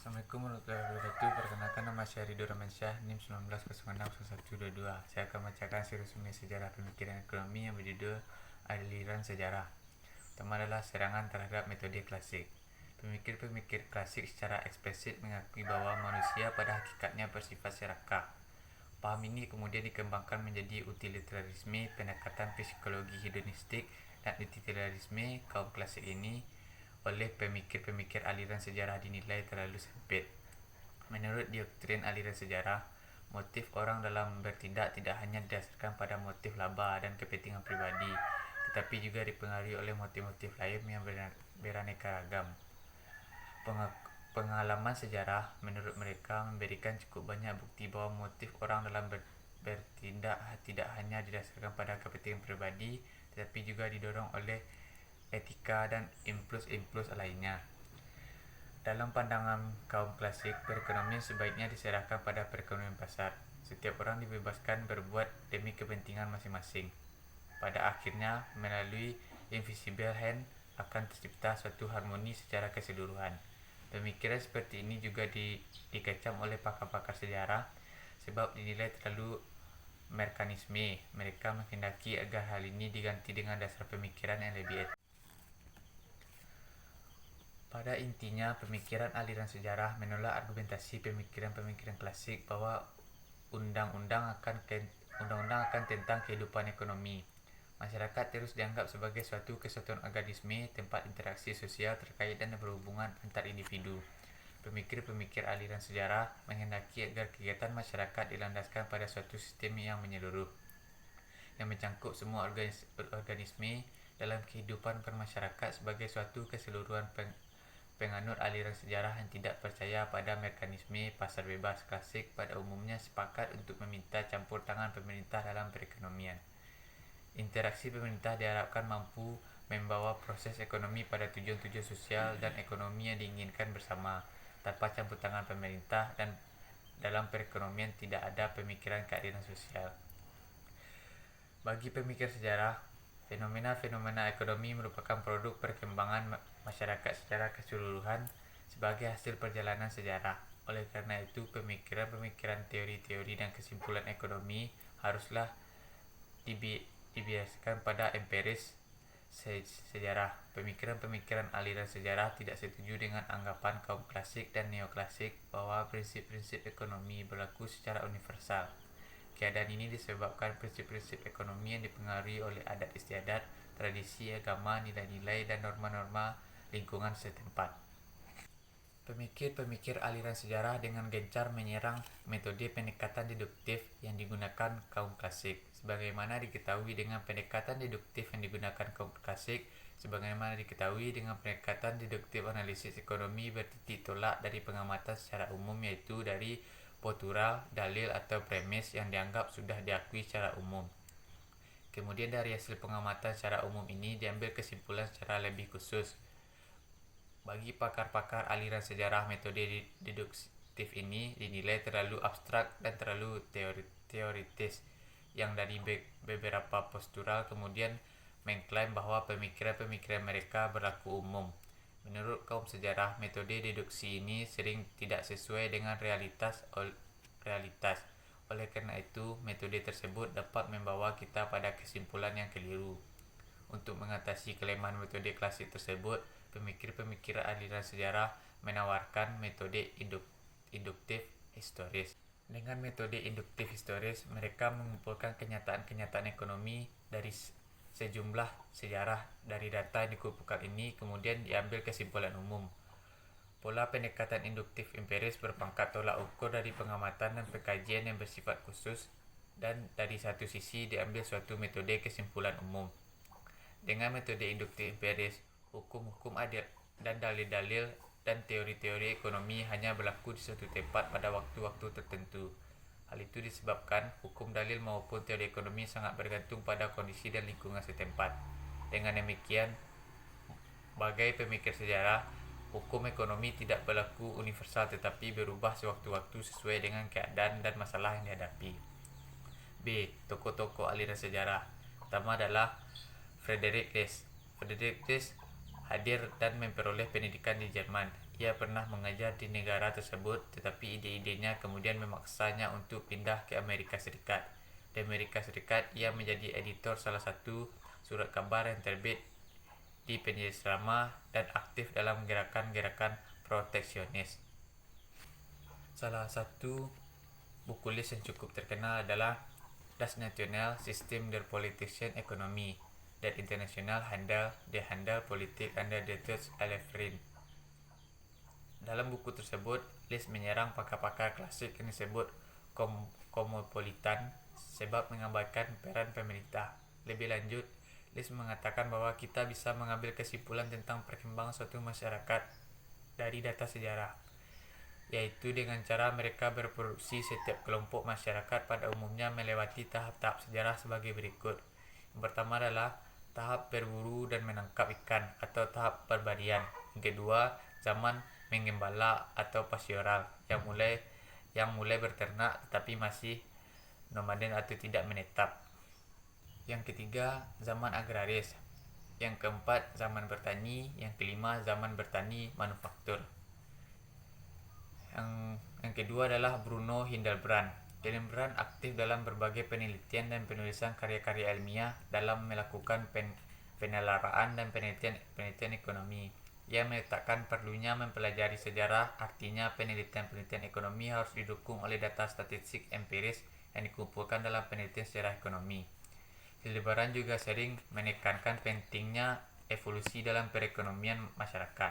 Assalamualaikum warahmatullahi wabarakatuh. Perkenalkan, nama saya Ridho Ramansyah, NIM 19060122. Saya akan membacakan resume sejarah pemikiran ekonomi yang berjudul Aliran Sejarah. Pertama adalah serangan terhadap metode klasik. Pemikir-pemikir klasik secara eksplisit mengakui bahwa manusia pada hakikatnya bersifat serakah. Paham ini kemudian dikembangkan menjadi utilitarisme, pendekatan psikologi hedonistik, dan utilitarisme kaum klasik ini oleh pemikir-pemikir aliran sejarah dinilai terlalu sempit. Menurut doktrin aliran sejarah, motif orang dalam bertindak tidak hanya didasarkan pada motif laba dan kepentingan pribadi, tetapi juga dipengaruhi oleh motif-motif lain yang beraneka ragam. Pengalaman sejarah menurut mereka memberikan cukup banyak bukti bahwa motif orang dalam bertindak tidak hanya didasarkan pada kepentingan pribadi, tetapi juga didorong oleh etika dan impuls-impuls lainnya. Dalam pandangan kaum klasik, perekonomian sebaiknya diserahkan pada perekonomian pasar. Setiap orang dibebaskan berbuat demi kepentingan masing-masing. Pada akhirnya, melalui invisible hand akan tercipta suatu harmoni secara keseluruhan. Pemikiran seperti ini juga dikecam oleh pakar-pakar sejarah sebab dinilai terlalu mekanisme. Mereka menghendaki agar hal ini diganti dengan dasar pemikiran yang lebih etis. Pada intinya, pemikiran aliran sejarah menolak argumentasi pemikiran-pemikiran klasik bahwa undang-undang akan tentang kehidupan ekonomi. Masyarakat terus dianggap sebagai suatu kesatuan organisme, tempat interaksi sosial terkait dan berhubungan antar individu. Pemikir-pemikir aliran sejarah menghendaki agar kegiatan masyarakat dilandaskan pada suatu sistem yang menyeluruh, yang mencangkup semua organisme dalam kehidupan bermasyarakat sebagai suatu keseluruhan. Penganut aliran sejarah yang tidak percaya pada mekanisme pasar bebas klasik pada umumnya sepakat untuk meminta campur tangan pemerintah dalam perekonomian. Interaksi pemerintah diharapkan mampu membawa proses ekonomi pada tujuan-tujuan sosial dan ekonomi yang diinginkan bersama. Tanpa campur tangan pemerintah dan dalam perekonomian tidak ada pemikiran keadilan sosial. Bagi pemikir sejarah, fenomena-fenomena ekonomi merupakan produk perkembangan masyarakat secara keseluruhan sebagai hasil perjalanan sejarah. Oleh karena itu, pemikiran-pemikiran teori-teori dan kesimpulan ekonomi haruslah dibiasakan pada empiris sejarah. Pemikiran-pemikiran aliran sejarah tidak setuju dengan anggapan kaum klasik dan neoklasik bahwa prinsip-prinsip ekonomi berlaku secara universal. Keadaan ini disebabkan prinsip-prinsip ekonomi yang dipengaruhi oleh adat istiadat, tradisi, agama, nilai-nilai, dan norma-norma lingkungan setempat. Pemikir-pemikir aliran sejarah dengan gencar menyerang metode pendekatan deduktif yang digunakan kaum klasik. Sebagaimana diketahui dengan pendekatan deduktif analisis ekonomi bertitik tolak dari pengamatan secara umum, yaitu dari postural, dalil atau premis yang dianggap sudah diakui secara umum. Kemudian dari hasil pengamatan secara umum ini diambil kesimpulan secara lebih khusus. Bagi pakar-pakar aliran sejarah, metode deduktif ini dinilai terlalu abstrak dan terlalu teoritis, yang dari beberapa postural kemudian mengklaim bahwa pemikiran-pemikiran mereka berlaku umum. Menurut kaum sejarah, metode deduksi ini sering tidak sesuai dengan realitas. Oleh karena itu, metode tersebut dapat membawa kita pada kesimpulan yang keliru. Untuk mengatasi kelemahan metode klasik tersebut, pemikir-pemikir aliran sejarah menawarkan metode induktif historis. Dengan metode induktif historis, mereka mengumpulkan kenyataan-kenyataan ekonomi dari sejumlah sejarah. Dari data yang dikumpulkan ini kemudian diambil kesimpulan umum. Pola pendekatan induktif empiris berpangkat tolak ukur dari pengamatan dan pengkajian yang bersifat khusus, dan dari satu sisi diambil suatu metode kesimpulan umum. Dengan metode induktif empiris, hukum-hukum adil dan dalil-dalil dan teori-teori ekonomi hanya berlaku di suatu tempat pada waktu-waktu tertentu. Hal itu disebabkan hukum dalil maupun teori ekonomi sangat bergantung pada kondisi dan lingkungan setempat. Dengan demikian, bagai pemikir sejarah, hukum ekonomi tidak berlaku universal tetapi berubah sewaktu-waktu sesuai dengan keadaan dan masalah yang dihadapi. B. Tokoh-tokoh aliran sejarah. Pertama adalah Friedrich List. Friedrich List hadir dan memperoleh pendidikan di Jerman. Ia pernah mengajar di negara tersebut, tetapi ide-idenya kemudian memaksanya untuk pindah ke Amerika Serikat. Di Amerika Serikat, ia menjadi editor salah satu surat kabar yang terbit di Peninsula dan aktif dalam gerakan-gerakan proteksionis. Salah satu buku list yang cukup terkenal adalah Das National System der Politischen Economie, der International Handel Politik under the Dutch Elefrin. Dalam buku tersebut, List menyerang pakar-pakar klasik yang disebut Cosmopolitan sebab mengabaikan peran pemerintah. Lebih lanjut, List mengatakan bahwa kita bisa mengambil kesimpulan tentang perkembangan suatu masyarakat dari data sejarah, yaitu dengan cara mereka berproduksi. Setiap kelompok masyarakat pada umumnya melewati tahap-tahap sejarah sebagai berikut. Yang pertama adalah tahap berburu dan menangkap ikan atau tahap barbarian. Yang kedua, zaman mengembala atau pastoral yang mulai berternak tetapi masih nomaden atau tidak menetap. Yang ketiga, zaman agraris. Yang keempat, zaman bertani. Yang kelima, zaman bertani manufaktur. Yang kedua adalah Bruno Hildebrand. Hildebrand aktif dalam berbagai penelitian dan penulisan karya-karya ilmiah dalam melakukan penelaraan dan penelitian ekonomi. Ia meletakkan perlunya mempelajari sejarah, artinya penelitian-penelitian ekonomi harus didukung oleh data statistik empiris yang dikumpulkan dalam penelitian sejarah ekonomi. Hildebrand juga sering menekankan pentingnya evolusi dalam perekonomian masyarakat.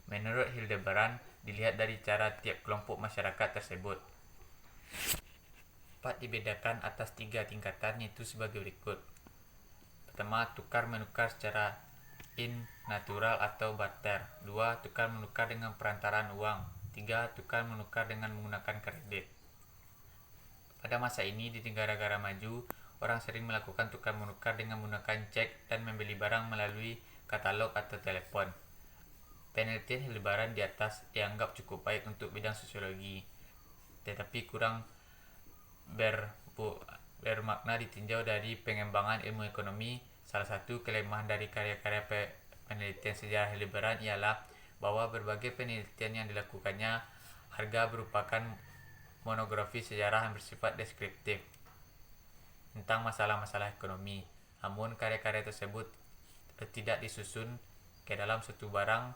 Menurut Hildebrand, dilihat dari cara tiap kelompok masyarakat tersebut dapat dibedakan atas 3 tingkatan, yaitu sebagai berikut. Pertama, tukar-menukar secara in-natural atau barter. 2. Tukar-menukar dengan perantaraan uang. 3. Tukar-menukar dengan menggunakan kredit. Pada masa ini, di negara-negara maju, orang sering melakukan tukar-menukar dengan menggunakan cek dan membeli barang melalui katalog atau telepon. Penelitian Hildebrand di atas dianggap cukup baik untuk bidang sosiologi, tetapi kurang bermakna ditinjau dari pengembangan ilmu ekonomi. Salah satu kelemahan dari karya-karya penelitian sejarah Hildebrand ialah bahwa berbagai penelitian yang dilakukannya harga merupakan monografi sejarah yang bersifat deskriptif tentang masalah-masalah ekonomi. Namun karya-karya tersebut tidak disusun ke dalam satu barang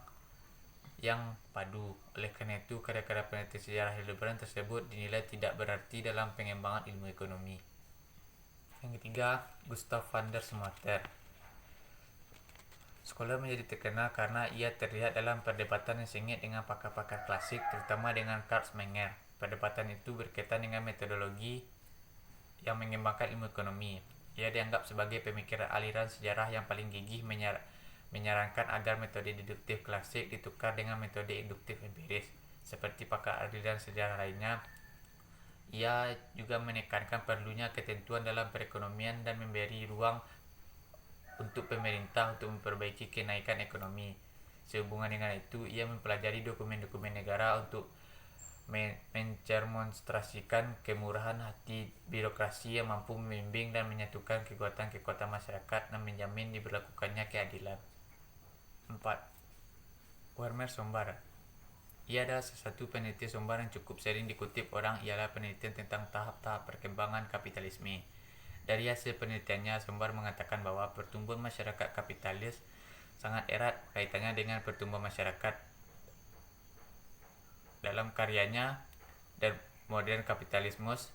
yang padu. Oleh karena itu, karya-karya penelitian sejarah Hildebrand tersebut dinilai tidak berarti dalam pengembangan ilmu ekonomi. Yang ketiga, Gustav van der Smater. Scholar menjadi terkenal karena ia terlihat dalam perdebatan yang sengit dengan pakar-pakar klasik, terutama dengan Karl Menger. Perdebatan itu berkaitan dengan metodologi yang mengembangkan ilmu ekonomi. Ia dianggap sebagai pemikiran aliran sejarah yang paling gigih menyarankan agar metode deduktif klasik ditukar dengan metode induktif empiris. Seperti pakar aliran sejarah lainnya, ia juga menekankan perlunya ketentuan dalam perekonomian dan memberi ruang untuk pemerintah untuk memperbaiki kenaikan ekonomi. Sehubungan dengan itu, ia mempelajari dokumen-dokumen negara untuk mencermonstrasikan kemurahan hati birokrasi yang mampu membimbing dan menyatukan kekuatan-kekuatan masyarakat dan menjamin diberlakukannya keadilan. 4. Werner Sombart. Ia adalah salah satu penelitian Sombart yang cukup sering dikutip orang. Ialah penelitian tentang tahap-tahap perkembangan kapitalisme. Dari hasil penelitiannya, Sombart mengatakan bahwa pertumbuhan masyarakat kapitalis sangat erat kaitannya dengan pertumbuhan masyarakat. Dalam karyanya Der Modern Kapitalismus,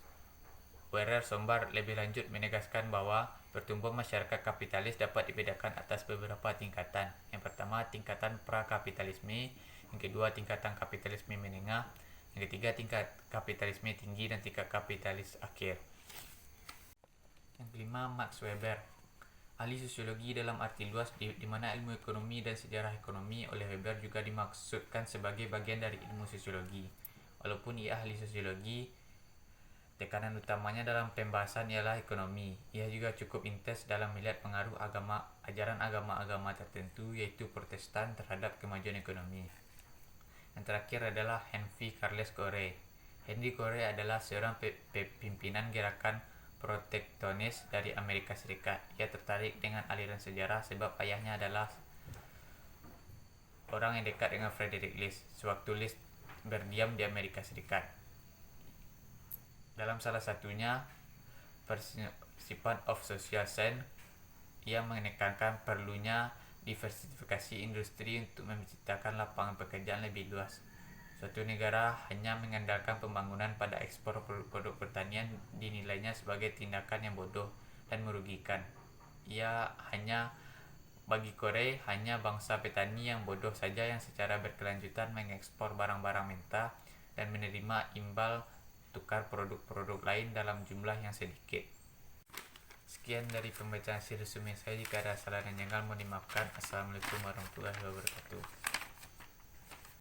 Werner Sombart lebih lanjut menegaskan bahwa pertumbuhan masyarakat kapitalis dapat dibedakan atas beberapa tingkatan. Yang pertama, tingkatan pra-kapitalisme. Yang kedua, tingkatan kapitalisme menengah. Yang ketiga, tingkat kapitalisme tinggi dan tingkat kapitalis akhir. Yang kelima, Max Weber. Ahli sosiologi dalam arti luas di mana ilmu ekonomi dan sejarah ekonomi. Oleh Weber juga dimaksudkan sebagai bagian dari ilmu sosiologi. Walaupun ia ahli sosiologi, tekanan utamanya dalam pembahasan ialah ekonomi. Ia juga cukup intens dalam melihat pengaruh ajaran agama-agama tertentu, yaitu Protestan, terhadap kemajuan ekonomi. Yang terakhir adalah Henry Carles Corey. Henry Corey adalah seorang pimpinan gerakan proteksionis dari Amerika Serikat. Ia tertarik dengan aliran sejarah sebab ayahnya adalah orang yang dekat dengan Frederick List sewaktu List berdiam di Amerika Serikat. Dalam salah satunya, Principles of Social Science, ia menekankan perlunya diversifikasi industri untuk menciptakan lapangan pekerjaan lebih luas. Suatu negara hanya mengandalkan pembangunan pada ekspor produk-produk pertanian dinilainya sebagai tindakan yang bodoh dan merugikan. Bagi Korea, hanya bangsa petani yang bodoh saja yang secara berkelanjutan mengekspor barang-barang mentah dan menerima imbal tukar produk-produk lain dalam jumlah yang sedikit. Sekian dari pembacaan resume saya. Jika ada salah dan janggal mohon dimaafkan. Assalamualaikum warahmatullahi wabarakatuh.